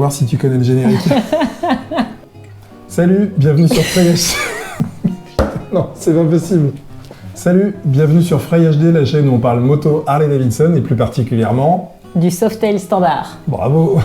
voir si tu connais le générique. Salut, bienvenue sur Frey HD. Non, c'est pas possible. Salut, bienvenue sur Frey HD, la chaîne où on parle moto Harley-Davidson et plus particulièrement... du Softail standard. Bravo.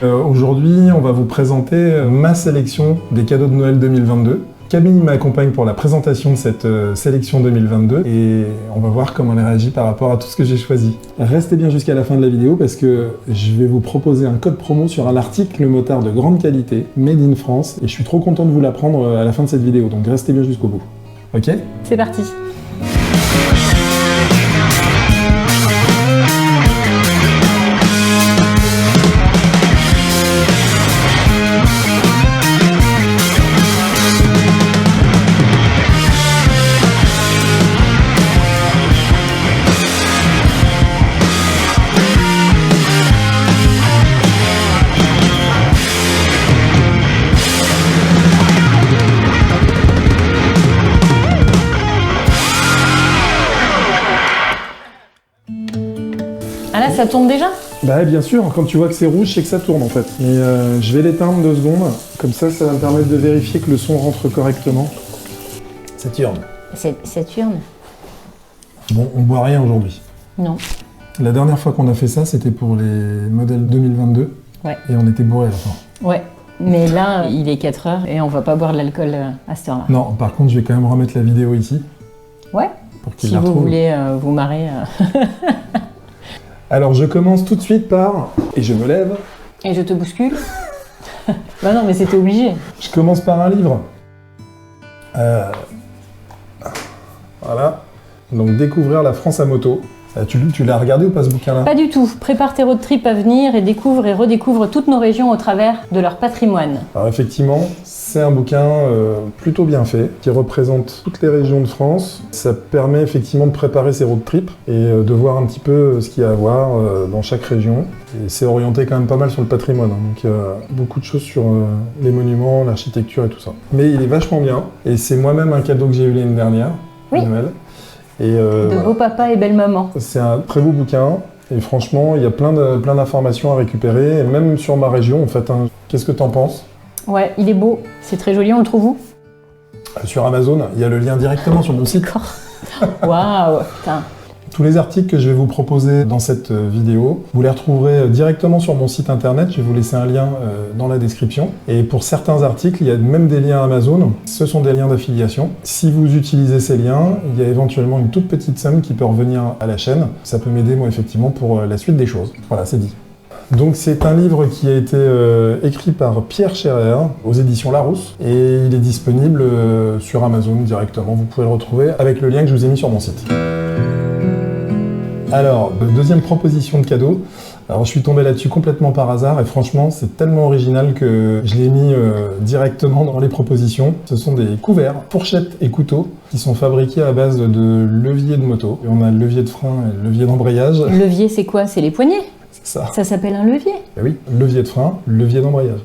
Aujourd'hui, on va vous présenter ma sélection des cadeaux de Noël 2022. Camille m'accompagne pour la présentation de cette sélection 2022 et on va voir comment elle réagit par rapport à tout ce que j'ai choisi. Restez bien jusqu'à la fin de la vidéo parce que je vais vous proposer un code promo sur un article motard de grande qualité, made in France, et je suis trop content de vous l'apprendre à la fin de cette vidéo, donc restez bien jusqu'au bout. Ok ? C'est parti. Ah là, ça tourne déjà? Bah bien sûr, quand tu vois que c'est rouge, c'est que ça tourne en fait. Mais je vais l'éteindre 2 secondes, comme ça va me permettre de vérifier que le son rentre correctement. Saturne. Saturne? Bon, on boit rien aujourd'hui. Non. La dernière fois qu'on a fait ça, c'était pour les modèles 2022. Ouais. Et on était bourrés à la fin. Ouais. Mais là, il est 4 heures et on va pas boire de l'alcool à cette heure-là. Non, par contre, je vais quand même remettre la vidéo ici. Ouais. Pour qu'il si la vous retrouve. voulez vous marrer. Alors, je commence tout de suite par... Et je me lève. Et je te bouscule. Bah non, mais c'était obligé. Je commence par un livre. Voilà. Donc, Découvrir la France à moto. Tu l'as regardé ou pas ce bouquin-là? Pas du tout. Prépare tes road trips à venir et découvre et redécouvre toutes nos régions au travers de leur patrimoine. Alors effectivement, c'est un bouquin plutôt bien fait, qui représente toutes les régions de France. Ça permet effectivement de préparer ses road trips et de voir un petit peu ce qu'il y a à voir dans chaque région. Et c'est orienté quand même pas mal sur le patrimoine, hein. Donc il y a beaucoup de choses sur les monuments, l'architecture et tout ça. Mais il est vachement bien, et c'est moi-même un cadeau que j'ai eu l'année dernière, Oui. Noël. Et, De beaux papas et belles mamans. c'est un très beau bouquin, et franchement, il y a plein d'informations à récupérer, et même sur ma région, en fait. Hein. Qu'est-ce que t'en penses? Ouais, il est beau. C'est très joli, on le trouve où? Sur Amazon, il y a le lien directement sur mon site. D'accord. Waouh, putain. Tous les articles que je vais vous proposer dans cette vidéo, vous les retrouverez directement sur mon site internet. Je vais vous laisser un lien dans la description. Et pour certains articles, il y a même des liens Amazon. Ce sont des liens d'affiliation. Si vous utilisez ces liens, il y a éventuellement une toute petite somme qui peut revenir à la chaîne. Ça peut m'aider, moi, effectivement, pour la suite des choses. Voilà, c'est dit. Donc c'est un livre qui a été écrit par Pierre Scherer aux éditions Larousse et il est disponible sur Amazon directement. Vous pouvez le retrouver avec le lien que je vous ai mis sur mon site. Alors, deuxième proposition de cadeau. Alors, je suis tombé là-dessus complètement par hasard et franchement, c'est tellement original que je l'ai mis directement dans les propositions. Ce sont des couverts, fourchettes et couteaux qui sont fabriqués à base de levier de moto. Et on a le levier de frein et le levier d'embrayage. Le levier, c'est quoi? C'est les poignets? C'est ça. Ça s'appelle un levier? Eh oui, levier de frein, levier d'embrayage.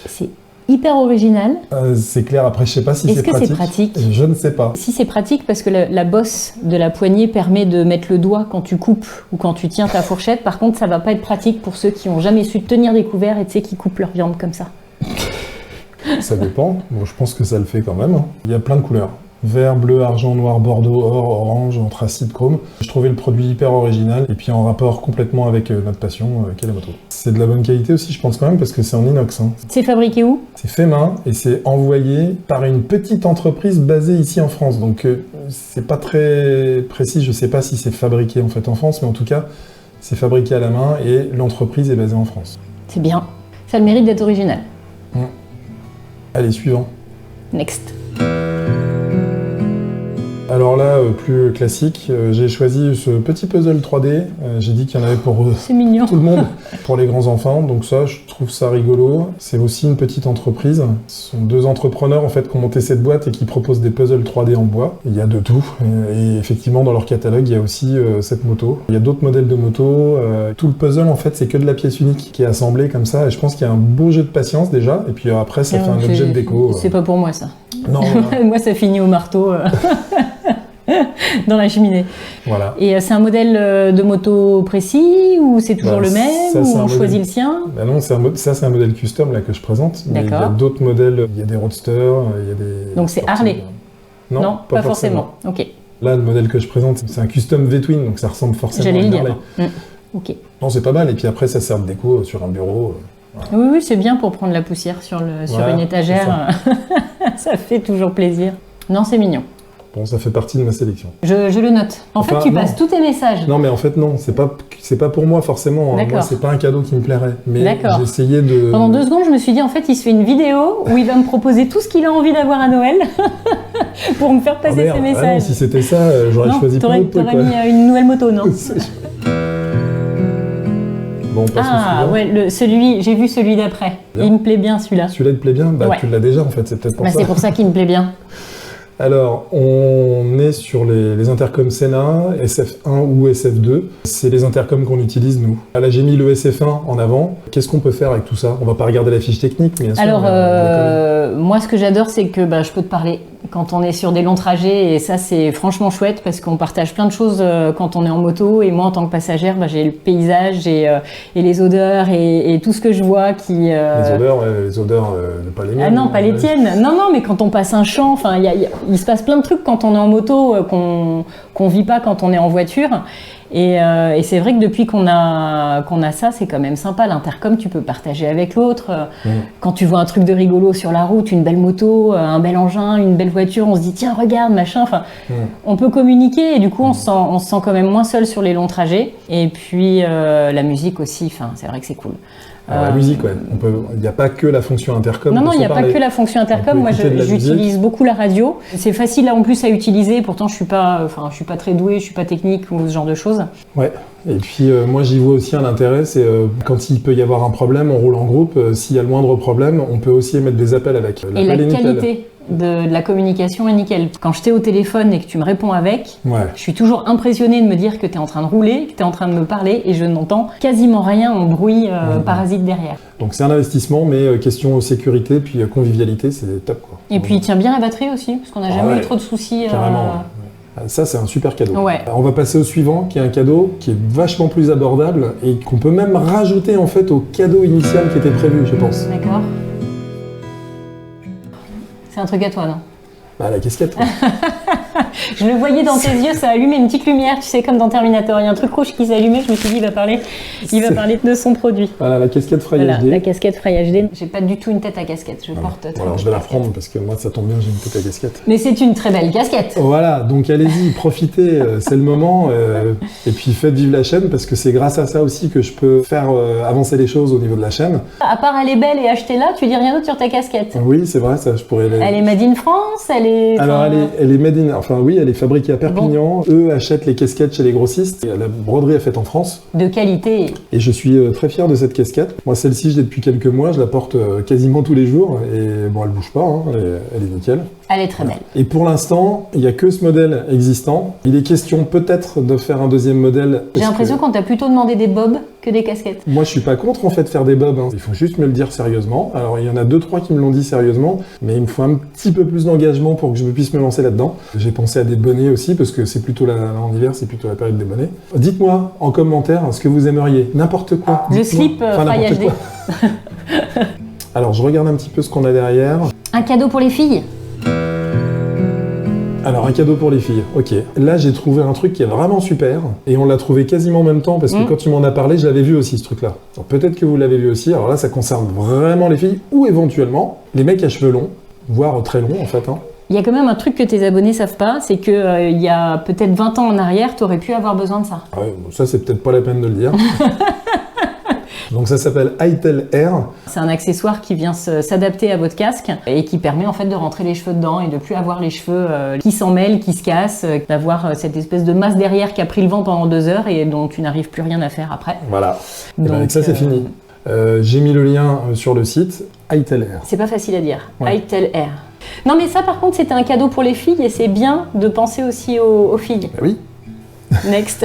C'est hyper original. C'est clair, après je sais pas si c'est pratique. Est-ce que c'est pratique? Je ne sais pas. Si c'est pratique parce que la bosse de la poignée permet de mettre le doigt quand tu coupes ou quand tu tiens ta fourchette. Par contre, ça va pas être pratique pour ceux qui ont jamais su tenir des couverts et tu sais qui coupent leur viande comme ça. Ça dépend. Bon, je pense que ça le fait quand même. Il y a plein de couleurs. Vert, bleu, argent, noir, bordeaux, or, orange, anthracite, chrome. Je trouvais le produit hyper original et puis en rapport complètement avec notre passion, qui est la moto. C'est de la bonne qualité aussi, je pense quand même, parce que c'est en inox. Hein. C'est fabriqué où? C'est fait main et c'est envoyé par une petite entreprise basée ici en France. Donc c'est pas très précis, je sais pas si c'est fabriqué en fait en France, mais en tout cas, c'est fabriqué à la main et l'entreprise est basée en France. C'est bien. Ça a le mérite d'être original. Allez, suivant. Next. Alors là, plus classique, j'ai choisi ce petit puzzle 3D. J'ai dit qu'il y en avait pour C'est mignon. tout le monde, pour les grands enfants. Donc ça, je trouve ça rigolo. C'est aussi une petite entreprise. Ce sont 2 entrepreneurs en fait qui ont monté cette boîte et qui proposent des puzzles 3D en bois. Il y a de tout. Et effectivement, dans leur catalogue, il y a aussi cette moto. Il y a d'autres modèles de moto. Tout le puzzle, en fait, c'est que de la pièce unique qui est assemblée comme ça. Et je pense qu'il y a un beau jeu de patience déjà. Et puis après, ça fait un objet de déco. C'est pas pour moi ça. Non. Moi, ça finit au marteau. dans la cheminée. Voilà. Et c'est un modèle de moto précis ou c'est toujours le même ça, ou on choisit le sien? Ben non, c'est un modèle custom là, que je présente. Mais il y a d'autres modèles, il y a des roadsters, il y a des... Donc c'est Harley? Non, pas forcément. Ok. Là, le modèle que je présente, c'est un custom V-Twin, donc ça ressemble forcément à une Harley. Ok. Non, c'est pas mal. Et puis après, ça sert de déco sur un bureau. Voilà. Oui, c'est bien pour prendre la poussière sur une étagère. Ça fait toujours plaisir. Non, c'est mignon. Bon, ça fait partie de ma sélection. Je le note. En fait, tu passes tous tes messages. Non, mais en fait, non. C'est pas pour moi, forcément. Moi, c'est pas un cadeau qui me plairait. Mais j'ai essayé de... Pendant 2 secondes, je me suis dit, en fait, il se fait une vidéo où il va me proposer tout ce qu'il a envie d'avoir à Noël pour me faire passer ses messages. Ah non, si c'était ça, j'aurais choisi pour autre. T'aurais mis une nouvelle moto, non? Bon, on passe au ouais, j'ai vu celui d'après. Il me plaît bien, celui-là. Celui-là te plaît bien? Bah, tu l'as déjà, en fait. C'est peut-être pour ça. C'est pour ça qu'il me plaît bien. Alors, on est sur les intercoms Sena, SF1 ou SF2. C'est les intercoms qu'on utilise, nous. Là, j'ai mis le SF1 en avant. Qu'est-ce qu'on peut faire avec tout ça? On va pas regarder la fiche technique, bien sûr. Alors, moi, ce que j'adore, c'est que je peux te parler quand on est sur des longs trajets, et ça, c'est franchement chouette, parce qu'on partage plein de choses quand on est en moto, et moi, en tant que passagère, j'ai le paysage et les odeurs, et tout ce que je vois qui... Les odeurs, pas les miennes. Ah non, pas les tiennes. Non, mais quand on passe un champ, il se passe plein de trucs quand on est en moto qu'on vit pas quand on est en voiture. Et c'est vrai que depuis qu'on a ça, c'est quand même sympa. L'intercom, tu peux partager avec l'autre. Quand tu vois un truc de rigolo sur la route, une belle moto, un bel engin, une belle voiture, on se dit tiens, regarde, machin. On peut communiquer et du coup, on se sent quand même moins seul sur les longs trajets. Et puis la musique aussi, c'est vrai que c'est cool. La musique, ouais. Il n'y a pas que la fonction intercom. Non, il n'y a pas que la fonction intercom. Moi, j'utilise beaucoup la radio. C'est facile là en plus à utiliser. Pourtant, je suis pas très douée, je suis pas technique ou ce genre de choses. Ouais. Et puis moi, j'y vois aussi un intérêt. C'est quand il peut y avoir un problème, on roule en groupe. S'il y a le moindre problème, on peut aussi émettre des appels avec. Et la qualité de la communication est nickel. Quand je t'ai au téléphone et que tu me réponds avec, je suis toujours impressionnée de me dire que tu es en train de rouler, que tu es en train de me parler et je n'entends quasiment rien en bruit parasite derrière. Donc c'est un investissement, mais question sécurité puis convivialité, c'est top, quoi. Et puis il tient bien la batterie aussi, parce qu'on n'a jamais eu trop de soucis. Carrément. Ça, c'est un super cadeau. Ouais. On va passer au suivant, qui est un cadeau qui est vachement plus abordable et qu'on peut même rajouter en fait au cadeau initial qui était prévu, je pense. D'accord. C'est un truc à toi, non? La casquette. Je le voyais dans tes yeux, ça allumait une petite lumière, tu sais, comme dans Terminator. Il y a un truc rouge qui s'allumait, je me suis dit, il va parler de son produit. Voilà, la casquette Frey HD. La casquette Frey HD. J'ai pas du tout une tête à casquette, je porte très alors je vais la prendre parce que moi, ça tombe bien, j'ai une tête à casquette. Mais c'est une très belle casquette. Voilà, donc allez-y, profitez, c'est le moment. Et puis faites vivre la chaîne parce que c'est grâce à ça aussi que je peux faire avancer les choses au niveau de la chaîne. À part elle est belle et achetez-la, tu dis rien d'autre sur ta casquette? Oui, c'est vrai, ça, je pourrais... Elle est made in France, Alors elle est made in... Enfin oui, elle est fabriquée à Perpignan. Bon. Eux achètent les casquettes chez les grossistes. Et la broderie est faite en France. De qualité. Et je suis très fier de cette casquette. Moi, celle-ci, je l'ai depuis quelques mois. Je la porte quasiment tous les jours. Et bon, elle bouge pas. Hein. Elle est nickel. Elle est très belle. Et pour l'instant, il n'y a que ce modèle existant. Il est question peut-être de faire un deuxième modèle. J'ai l'impression qu'on t'a plutôt demandé des bobs que des casquettes. Moi, je suis pas contre en fait faire des bobs. Hein. Il faut juste me le dire sérieusement. Alors, il y en a 2-3 qui me l'ont dit sérieusement, mais il me faut un petit peu plus d'engagement pour que je puisse me lancer là-dedans. J'ai pensé à des bonnets aussi parce que c'est plutôt en hiver, c'est plutôt la période des bonnets. Dites-moi en commentaire ce que vous aimeriez, n'importe quoi. Le slip Frey HD. Alors, je regarde un petit peu ce qu'on a derrière. Un cadeau pour les filles. Alors, un cadeau pour les filles, ok. Là, j'ai trouvé un truc qui est vraiment super, et on l'a trouvé quasiment en même temps, parce que quand tu m'en as parlé, je l'avais vu aussi, ce truc-là. Donc peut-être que vous l'avez vu aussi, alors là, ça concerne vraiment les filles, ou éventuellement, les mecs à cheveux longs, voire très longs, en fait. Hein. Il y a quand même un truc que tes abonnés savent pas, c'est que il y a peut-être 20 ans en arrière, tu aurais pu avoir besoin de ça. Ouais, ça, c'est peut-être pas la peine de le dire. Donc ça s'appelle Hytel Air. C'est un accessoire qui vient s'adapter à votre casque et qui permet en fait de rentrer les cheveux dedans et de plus avoir les cheveux qui s'en mêlent, qui se cassent, d'avoir cette espèce de masse derrière qui a pris le vent pendant 2 heures et dont tu n'arrives plus rien à faire après. Voilà. Donc, et ben avec ça c'est fini. J'ai mis le lien sur le site Hytel Air. C'est pas facile à dire. Ouais. Hytel Air. Non mais ça par contre c'était un cadeau pour les filles et c'est bien de penser aussi aux filles. Ben oui. Next.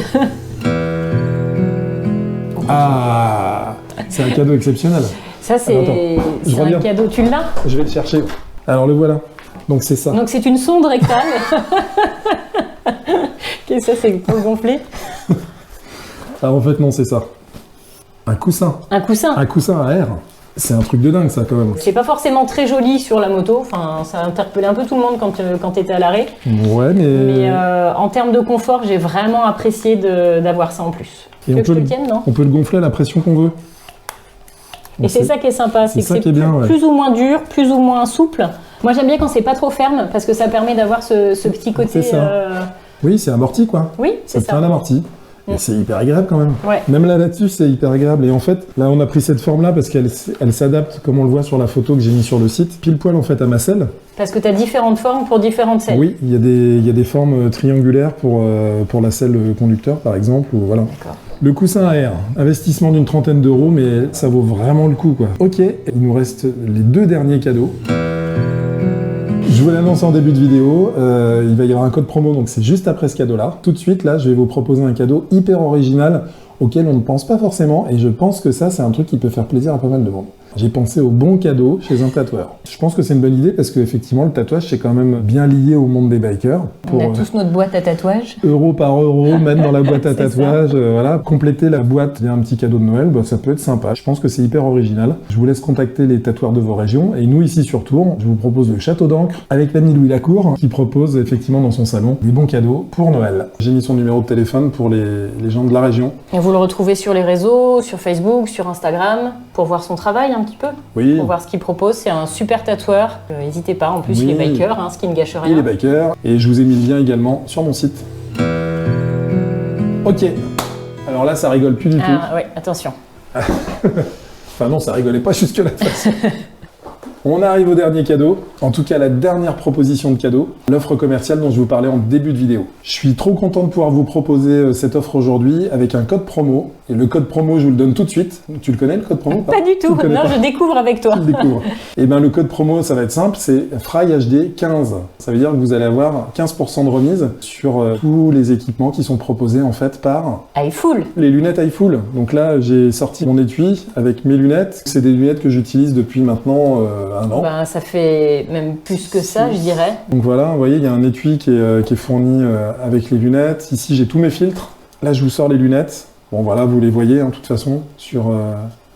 Ah, c'est un cadeau exceptionnel. Ça, c'est un cadeau. Tu l'as? Je vais le chercher. Alors, le voilà. Donc, c'est ça. Donc, c'est une sonde rectale. Qu'est-ce que ça, c'est pour gonfler? Alors en fait non, c'est ça. Un coussin. Un coussin. Un coussin à air. C'est un truc de dingue ça quand même. C'est pas forcément très joli sur la moto, enfin, ça interpellait un peu tout le monde quand tu étais à l'arrêt. Ouais, mais En termes de confort, j'ai vraiment apprécié d'avoir ça en plus. Et Tu veux que je te le tienne, non? on peut le gonfler à la pression qu'on veut. Et c'est ça qui est sympa, c'est que ça c'est qui est bien, ouais. plus ou moins dur, plus ou moins souple. Moi j'aime bien quand c'est pas trop ferme, parce que ça permet d'avoir ce petit côté... C'est ça. Oui, c'est amorti quoi. Oui, c'est Ça te fait ça. un amorti. Et c'est hyper agréable quand même. Ouais. Même là-dessus, c'est hyper agréable. Et en fait, là, on a pris cette forme-là parce qu'elle s'adapte, comme on le voit sur la photo que j'ai mise sur le site, pile poil en fait à ma selle. Parce que tu as différentes formes pour différentes selles. Oui, il y a des formes triangulaires pour la selle conducteur, par exemple. Ou voilà. D'accord. Le coussin à air, investissement d'une trentaine d'euros, mais ça vaut vraiment le coup, quoi. Ok, il nous reste les 2 derniers cadeaux. Je vous l'annonce en début de vidéo, il va y avoir un code promo, donc c'est juste après ce cadeau-là. Tout de suite, là, je vais vous proposer un cadeau hyper original auquel on ne pense pas forcément, et je pense que ça, c'est un truc qui peut faire plaisir à pas mal de monde. J'ai pensé au bon cadeau chez un tatoueur. Je pense que c'est une bonne idée parce qu'effectivement, le tatouage, c'est quand même bien lié au monde des bikers. On a tous notre boîte à tatouage. Euro par euro, mettre dans la boîte à C'est tatouage, voilà, compléter la boîte via un petit cadeau de Noël, bah, ça peut être sympa. Je pense que c'est hyper original. Je vous laisse contacter les tatoueurs de vos régions. Et nous, ici sur Tours, je vous propose le Château d'Ancre avec l'ami Louis Lacour qui propose effectivement dans son salon des bons cadeaux pour Noël. J'ai mis son numéro de téléphone pour les gens de la région. Et vous le retrouvez sur les réseaux, sur Facebook, sur Instagram, pour voir son travail un petit peu. Oui. Pour voir ce qu'il propose. C'est un super tatoueur. N'hésitez pas. En plus, Oui. il est biker, ce qui ne gâche rien. Il est biker. Et je vous ai mis le lien également sur mon site. Ok. Alors là, ça rigole plus du tout. Ah ouais, attention. Enfin non, ça rigolait pas jusque-là. de toute façon. On arrive au dernier cadeau, en tout cas la dernière proposition de cadeau, l'offre commerciale dont je vous parlais en début de vidéo. Je suis trop content de pouvoir vous proposer cette offre aujourd'hui avec un code promo. Et le code promo, je vous le donne tout de suite. Tu le connais le code promo? Pas du tout, non, je découvre avec toi. Tu le découvres. Et bien le code promo, ça va être simple, c'est FryHD 15. Ça veut dire que vous allez avoir 15% de remise sur tous les équipements qui sont proposés en fait par iFull. les lunettes iFull. Donc là, j'ai sorti mon étui avec mes lunettes. C'est des lunettes que j'utilise depuis maintenant un an. Ben, ça fait même plus que ça, je dirais. Donc voilà, vous voyez, il y a un étui qui est fourni avec les lunettes. Ici, j'ai tous mes filtres. Là, je vous sors les lunettes. Bon voilà, vous les voyez, de toute façon, sur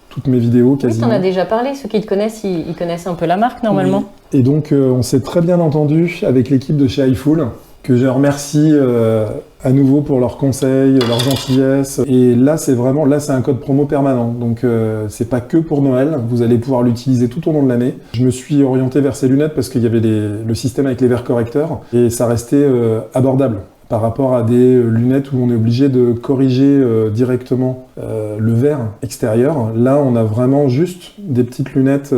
toutes mes vidéos Oui, quasiment. t'en as déjà parlé. Ceux qui te connaissent, ils connaissent un peu la marque, normalement. Oui. Et donc, on s'est très bien entendu avec l'équipe de chez iFull, que je remercie à nouveau pour leurs conseils, leur gentillesse. Et là, c'est un code promo permanent. Donc, c'est pas que pour Noël. Vous allez pouvoir l'utiliser tout au long de l'année. Je me suis orienté vers ces lunettes parce qu'il y avait le système avec les verres correcteurs et ça restait abordable par rapport à des lunettes où on est obligé de corriger directement le verre extérieur. Là, on a vraiment juste des petites lunettes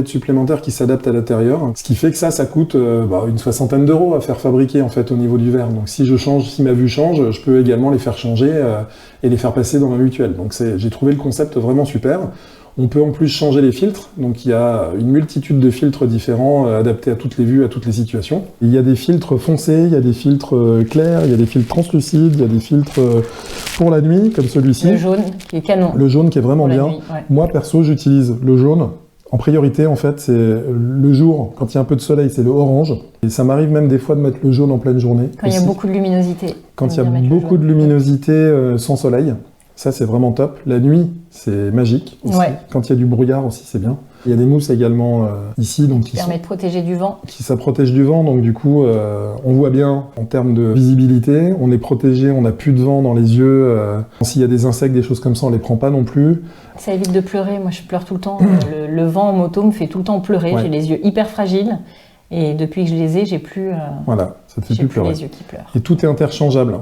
supplémentaires qui s'adaptent à l'intérieur. Ce qui fait que ça coûte une soixantaine d'euros à faire fabriquer en fait au niveau du verre. Donc si ma vue change, je peux également les faire changer et les faire passer dans ma mutuelle. Donc j'ai trouvé le concept vraiment super. On peut en plus changer les filtres, donc il y a une multitude de filtres différents adaptés à toutes les vues, à toutes les situations. Il y a des filtres foncés, il y a des filtres clairs, il y a des filtres translucides, il y a des filtres pour la nuit, comme celui-ci. Le jaune, qui est canon. Le jaune qui est vraiment bien. Nuit, ouais. Moi, perso, j'utilise le jaune. En priorité, en fait, c'est le jour, quand il y a un peu de soleil, c'est le orange. Et ça m'arrive même des fois de mettre le jaune en pleine journée. Quand il y a beaucoup de luminosité. Quand il y a beaucoup de luminosité sans soleil. Ça, c'est vraiment top. La nuit, c'est magique aussi. Ouais. Quand il y a du brouillard aussi, c'est bien. Il y a des mousses également ici. Donc, Qui permet de protéger du vent. Ça protège du vent, donc du coup, on voit bien en termes de visibilité. On est protégé, on n'a plus de vent dans les yeux. S'il y a des insectes, des choses comme ça, on les prend pas non plus. Ça évite de pleurer. Moi, je pleure tout le temps. Le vent en moto me fait tout le temps pleurer. Ouais. J'ai les yeux hyper fragiles. Et depuis que je les ai, j'ai plus... Voilà, ça te fait plus pleurer. Les yeux qui pleurent. Et tout est interchangeable.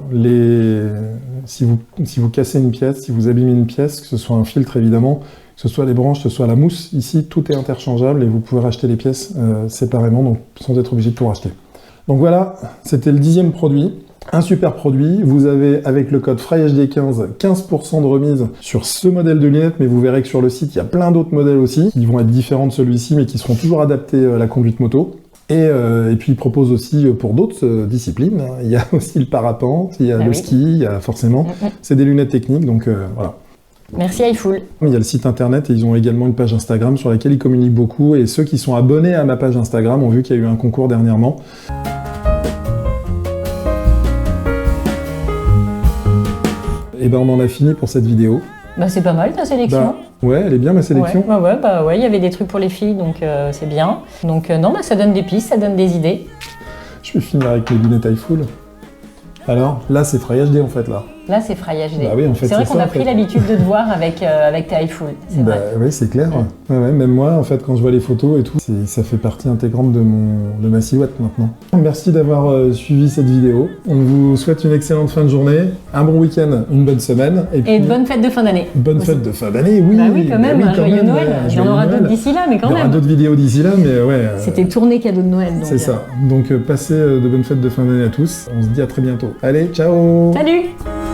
Si vous cassez une pièce, si vous abîmez une pièce, que ce soit un filtre évidemment, que ce soit les branches, que ce soit la mousse, ici tout est interchangeable et vous pouvez racheter les pièces séparément, donc sans être obligé de tout racheter. Donc voilà, c'était le 10e produit. Un super produit, vous avez avec le code FryHD15 15% de remise sur ce modèle de lunettes, mais vous verrez que sur le site il y a plein d'autres modèles aussi, qui vont être différents de celui-ci, mais qui seront toujours adaptés à la conduite moto. Et puis il propose aussi pour d'autres disciplines, il y a aussi le parapente, il y a le ski, il y a forcément, c'est des lunettes techniques, donc voilà. Merci iFull. Il y a le site internet et ils ont également une page Instagram sur laquelle ils communiquent beaucoup, et ceux qui sont abonnés à ma page Instagram ont vu qu'il y a eu un concours dernièrement. Et ben on en a fini pour cette vidéo. Bah, c'est pas mal ta sélection. Bah, ouais, elle est bien ma sélection. Ouais, il y avait des trucs pour les filles, donc c'est bien. Donc non, bah, ça donne des pistes, ça donne des idées. Je vais finir avec mes lunettes iFull. Alors, là, c'est Fry HD en fait, là. Là, c'est Fry HD. Bah oui, en fait, c'est vrai c'est qu'on ça, a en pris fait. l'habitude de te voir avec ta iFull. C'est Bah vrai. oui, c'est clair. Ouais, même moi, en fait, quand je vois les photos et tout, ça fait partie intégrante de ma silhouette maintenant. Merci d'avoir suivi cette vidéo. On vous souhaite une excellente fin de journée, un bon week-end, une bonne semaine. Et de bonnes fêtes de fin d'année. Bonne fête de fin d'année, oui. Bah oui, quand même, bah oui, un joyeux Noël. ouais, Il y en aura d'autres d'ici là, mais quand Il y aura même. d'autres vidéos d'ici là, mais ouais. C'était tourné cadeau de Noël. C'est ça. Donc, passez de bonnes fêtes de fin d'année à tous. On se dit à très bientôt. Allez, ciao! Salut!